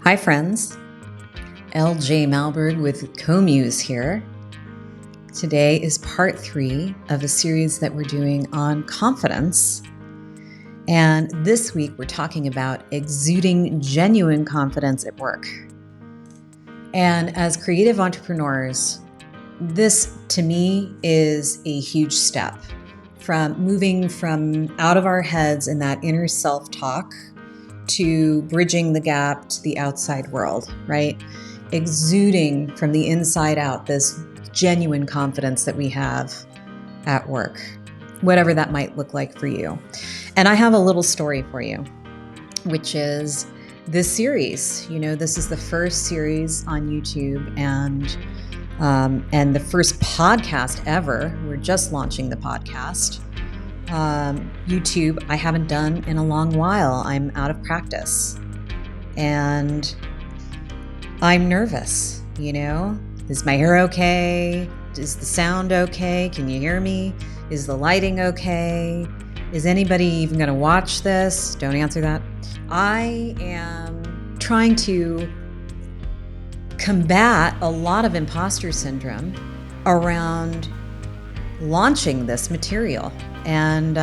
Hi friends, LJ Malberg with CoMuse here. Today is part 3 of a series that we're doing on confidence. And this week we're talking about exuding genuine confidence at work. And as creative entrepreneurs, this to me is a huge step from moving from out of our heads in that inner self-talk to bridging the gap to the outside world, right? Exuding from the inside out this genuine confidence that we have at work, whatever that might look like for you. And I have a little story for you, which is this series. This is the first series on YouTube and the first podcast ever. We're just launching the podcast. YouTube, I haven't done in a long while. I'm out of practice and I'm nervous. Is my hair okay? Is the sound okay? Can you hear me? Is the lighting okay? Is anybody even going to watch this? Don't answer that. I am trying to combat a lot of imposter syndrome around launching this material and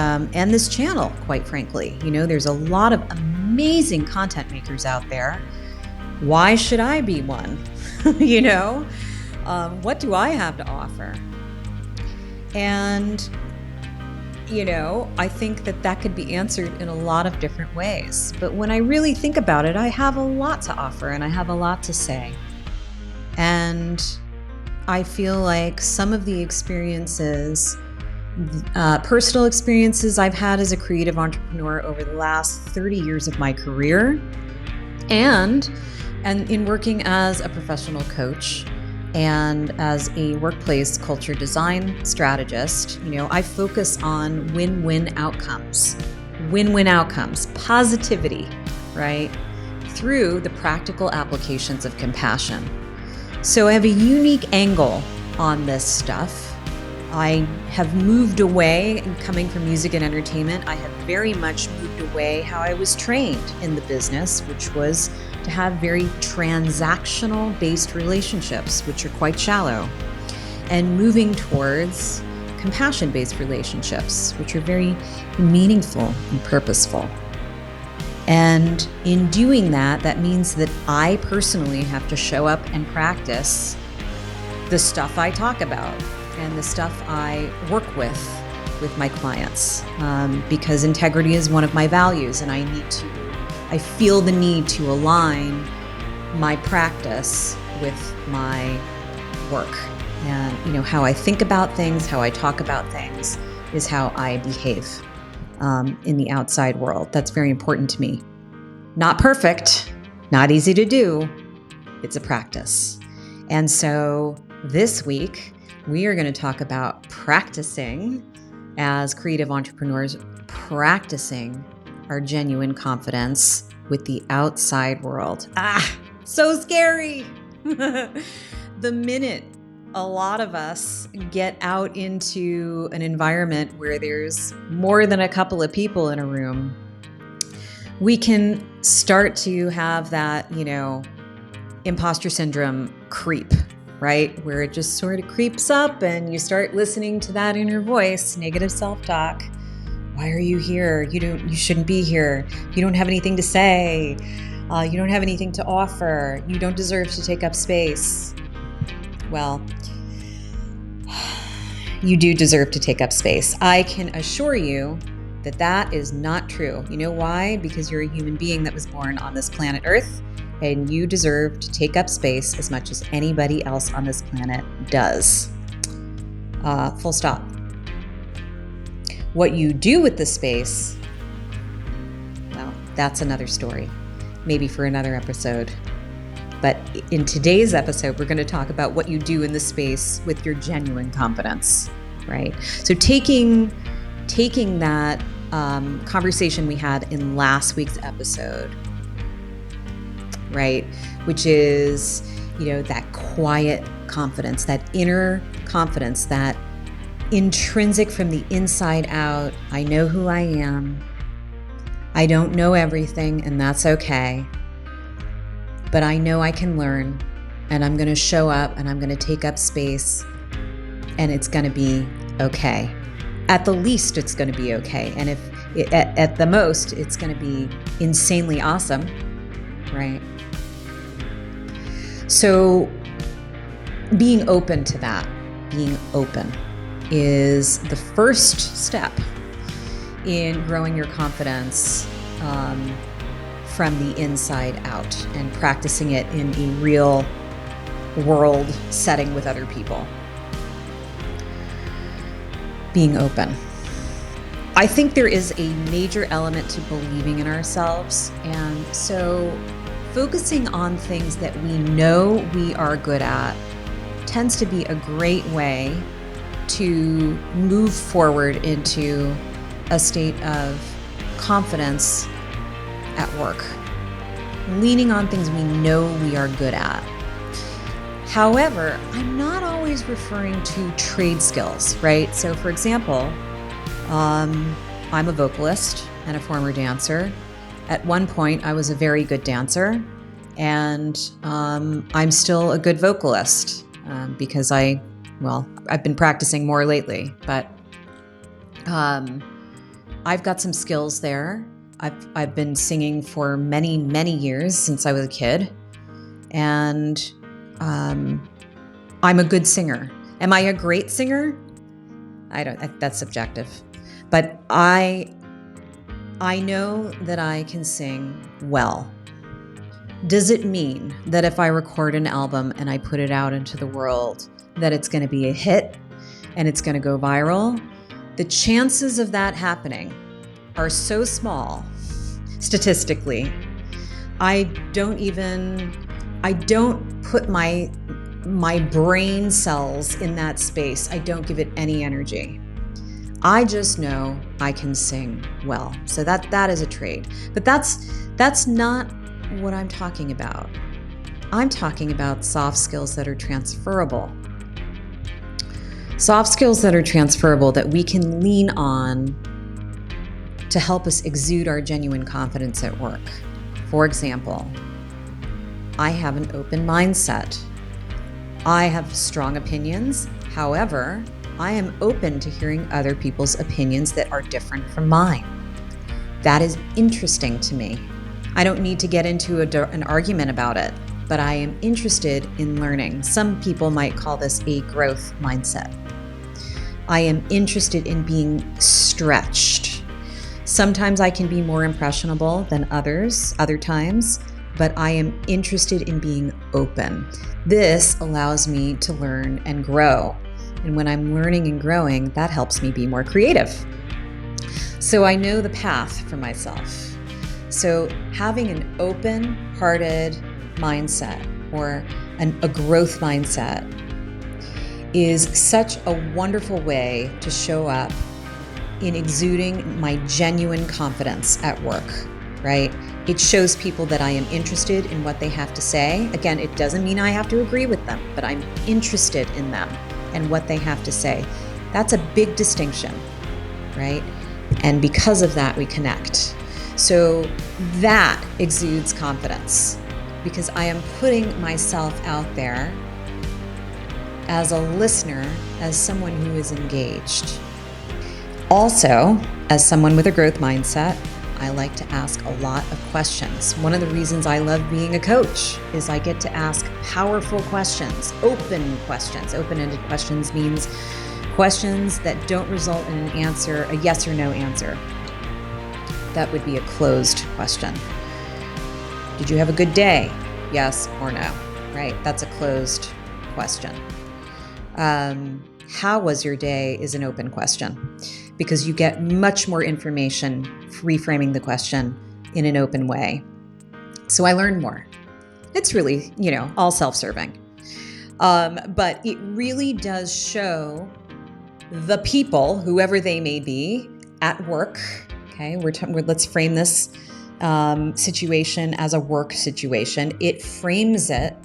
this channel, quite frankly. There's a lot of amazing content makers out there. Why should I be one? What do I have to offer? And, I think that could be answered in a lot of different ways. But when I really think about it, I have a lot to offer and I have a lot to say. And I feel like some of the experiences, personal experiences I've had as a creative entrepreneur over the last 30 years of my career, and in working as a professional coach and as a workplace culture design strategist, I focus on win-win outcomes, positivity, right? Through the practical applications of compassion. So I have a unique angle on this stuff. I have moved away, and coming from music and entertainment, I have very much moved away how I was trained in the business, which was to have very transactional based relationships, which are quite shallow, and moving towards compassion based relationships, which are very meaningful and purposeful. And in doing that, that means that I personally have to show up and practice the stuff I talk about and the stuff I work with my clients, because integrity is one of my values, and I feel the need to align my practice with my work. And how I think about things, how I talk about things is how I behave in the outside world. That's very important to me. Not perfect, not easy to do. It's a practice. And so this week, we are going to talk about practicing as creative entrepreneurs, practicing our genuine confidence with the outside world. So scary. The minute a lot of us get out into an environment where there's more than a couple of people in a room, we can start to have that, imposter syndrome creep, right? Where it just sort of creeps up and you start listening to that inner voice, negative self-talk. Why are you here? You shouldn't be here. You don't have anything to say. You don't have anything to offer. You don't deserve to take up space. Well, you do deserve to take up space. I can assure you that is not true. You know why? Because you're a human being that was born on this planet Earth, and you deserve to take up space as much as anybody else on this planet does. Full stop. What you do with the space, well, that's another story, maybe for another episode. But in today's episode, we're going to talk about what you do in the space with your genuine confidence, right? So taking that conversation we had in last week's episode, right, which is, that quiet confidence, that inner confidence, that intrinsic from the inside out. I know who I am. I don't know everything, and that's okay. but I know I can learn, and I'm going to show up, and I'm going to take up space, and it's going to be okay. At the least, it's going to be okay. And if at the most, it's going to be insanely awesome, right? So being open to that, being open, is the first step in growing your confidence from the inside out and practicing it in a real world setting with other people. Being open. I think there is a major element to believing in ourselves, and so focusing on things that we know we are good at tends to be a great way to move forward into a state of confidence at work, leaning on things we know we are good at. However, I'm not always referring to trade skills, right? So for example, I'm a vocalist and a former dancer. At one point, I was a very good dancer, and I'm still a good vocalist because I've been practicing more lately, but I've got some skills there. I've been singing for many, many years since I was a kid, and I'm a good singer. Am I a great singer? That's subjective. But I know that I can sing well. Does it mean that if I record an album and I put it out into the world, that it's going to be a hit and it's going to go viral? The chances of that happening are so small, statistically. I don't put my brain cells in that space. I don't give it any energy. I just know I can sing well. So that is a trade. But that's not what I'm talking about. I'm talking about soft skills that are transferable. Soft skills that are transferable that we can lean on to help us exude our genuine confidence at work. For example, I have an open mindset. I have strong opinions. However, I am open to hearing other people's opinions that are different from mine. That is interesting to me. I don't need to get into an argument about it, but I am interested in learning. Some people might call this a growth mindset. I am interested in being stretched. Sometimes I can be more impressionable than other times, but I am interested in being open. This allows me to learn and grow. And when I'm learning and growing, that helps me be more creative. So I know the path for myself. So having an open-hearted mindset or a growth mindset is such a wonderful way to show up in exuding my genuine confidence at work, right? It shows people that I am interested in what they have to say. Again, it doesn't mean I have to agree with them, but I'm interested in them and what they have to say. That's a big distinction, right? And because of that, we connect. So that exudes confidence because I am putting myself out there as a listener, as someone who is engaged. Also, as someone with a growth mindset, I like to ask a lot of questions. One of the reasons I love being a coach is I get to ask powerful questions, open questions. Open-ended questions means questions that don't result in an answer, a yes or no answer. That would be a closed question. Did you have a good day? Yes or no, right? That's a closed question. How was your day is an open question because you get much more information reframing the question in an open way. So I learned more. It's really, all self-serving. But it really does show the people, whoever they may be, at work. Okay, let's frame this situation as a work situation. It frames it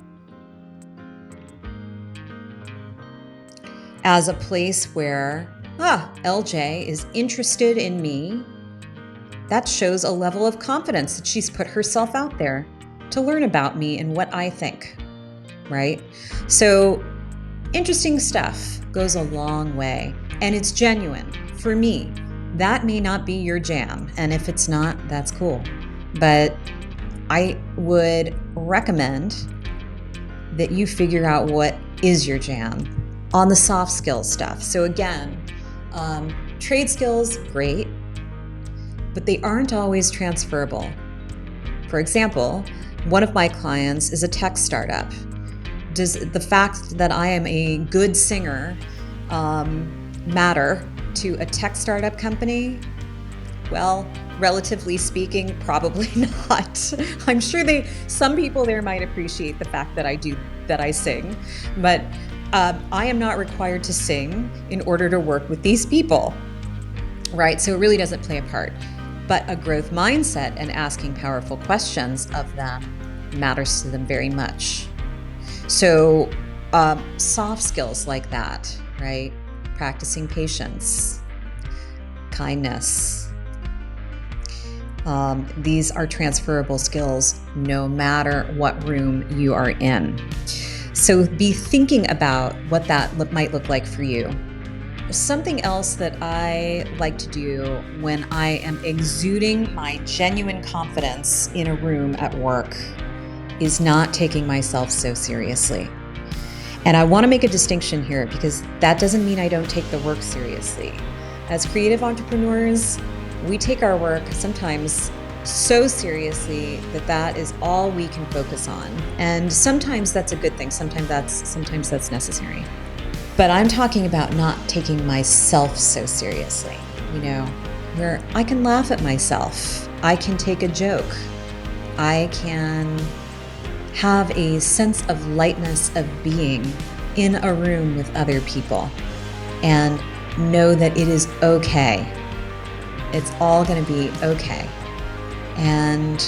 as a place where, LJ is interested in me. That shows a level of confidence that she's put herself out there. to learn about me and what I think, right? So interesting stuff goes a long way, and it's genuine for me. That may not be your jam, and if it's not, that's cool. But I would recommend that you figure out what is your jam on the soft skills stuff. So again, trade skills, great, but they aren't always transferable. For example, one of my clients is a tech startup. Does the fact that I am a good singer matter to a tech startup company? Well, relatively speaking, probably not. I'm sure some people there might appreciate the fact that I sing, but I am not required to sing in order to work with these people, right? So it really doesn't play a part. But a growth mindset and asking powerful questions of them matters to them very much. So soft skills like that, right? Practicing patience, kindness. These are transferable skills no matter what room you are in. So be thinking about what that might look like for you. Something else that I like to do when I am exuding my genuine confidence in a room at work is not taking myself so seriously. And I want to make a distinction here because that doesn't mean I don't take the work seriously. As creative entrepreneurs, we take our work sometimes so seriously that is all we can focus on. And sometimes that's a good thing. Sometimes that's necessary. But I'm talking about not taking myself so seriously, where I can laugh at myself. I can take a joke. I can have a sense of lightness of being in a room with other people and know that it is okay. It's all going to be okay. And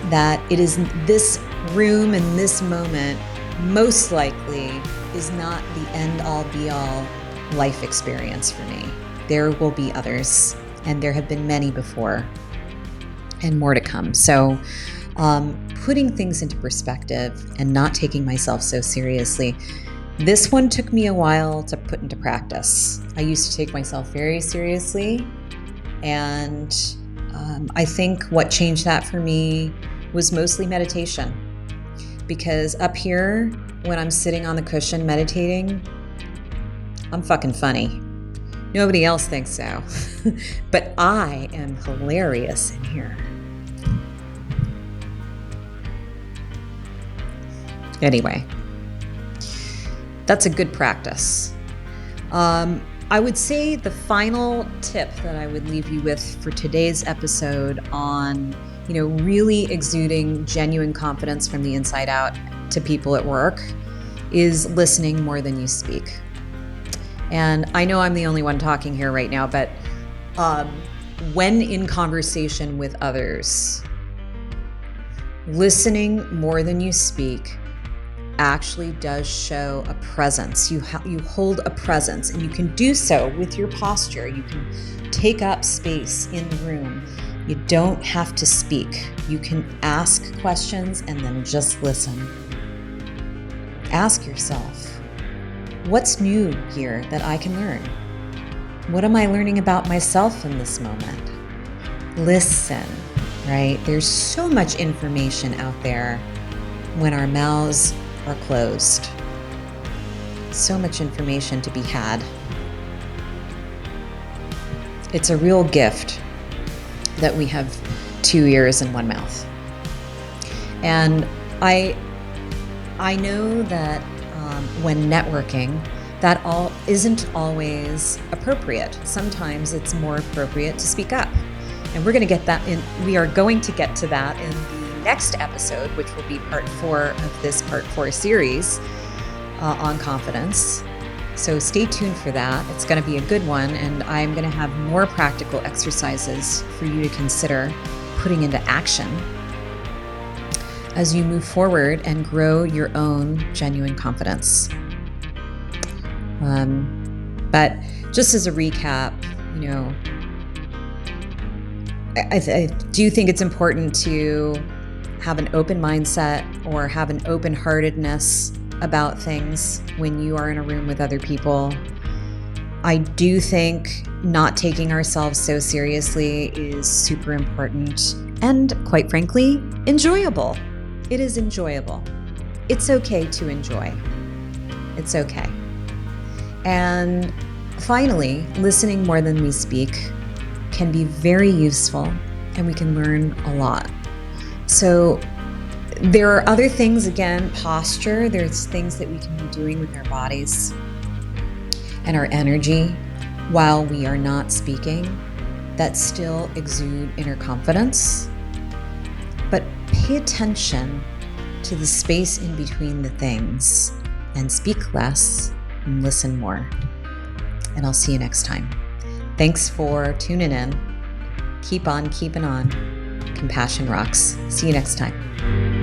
that it is this room and this moment most likely is not the end-all be-all life experience for me. There will be others, and there have been many before, and more to come. So putting things into perspective and not taking myself so seriously. This one took me a while to put into practice. I used to take myself very seriously, and I think what changed that for me was mostly meditation. Because up here, when I'm sitting on the cushion meditating, I'm fucking funny. Nobody else thinks so. But I am hilarious in here. Anyway, that's a good practice. I would say the final tip that I would leave you with for today's episode on, really exuding genuine confidence from the inside out to people at work is listening more than you speak. And I know I'm the only one talking here right now, but when in conversation with others, listening more than you speak actually does show a presence. You hold a presence, and you can do so with your posture. You can take up space in the room. You don't have to speak. You can ask questions and then just listen. Ask yourself, what's new here that I can learn? What am I learning about myself in this moment? Listen, right? There's so much information out there when our mouths are closed. So much information to be had. It's a real gift that we have 2 ears and 1 mouth. And I know that when networking, that all isn't always appropriate. Sometimes it's more appropriate to speak up. And we're going to get that in. We are going to get to that in the next episode, which will be part 4 of this part 4 series on confidence. So stay tuned for that. It's going to be a good one, and I'm going to have more practical exercises for you to consider putting into action as you move forward and grow your own genuine confidence. But just as a recap, I do think it's important to have an open mindset or have an open-heartedness about things when you are in a room with other people. I do think not taking ourselves so seriously is super important and, quite frankly, enjoyable. It is enjoyable. It's okay to enjoy. It's okay. And finally, listening more than we speak can be very useful, and we can learn a lot. So there are other things, again, posture. There's things that we can be doing with our bodies and our energy while we are not speaking that still exude inner confidence. But pay attention to the space in between the things and speak less and listen more. And I'll see you next time. Thanks for tuning in. Keep on keeping on. Compassion rocks. See you next time.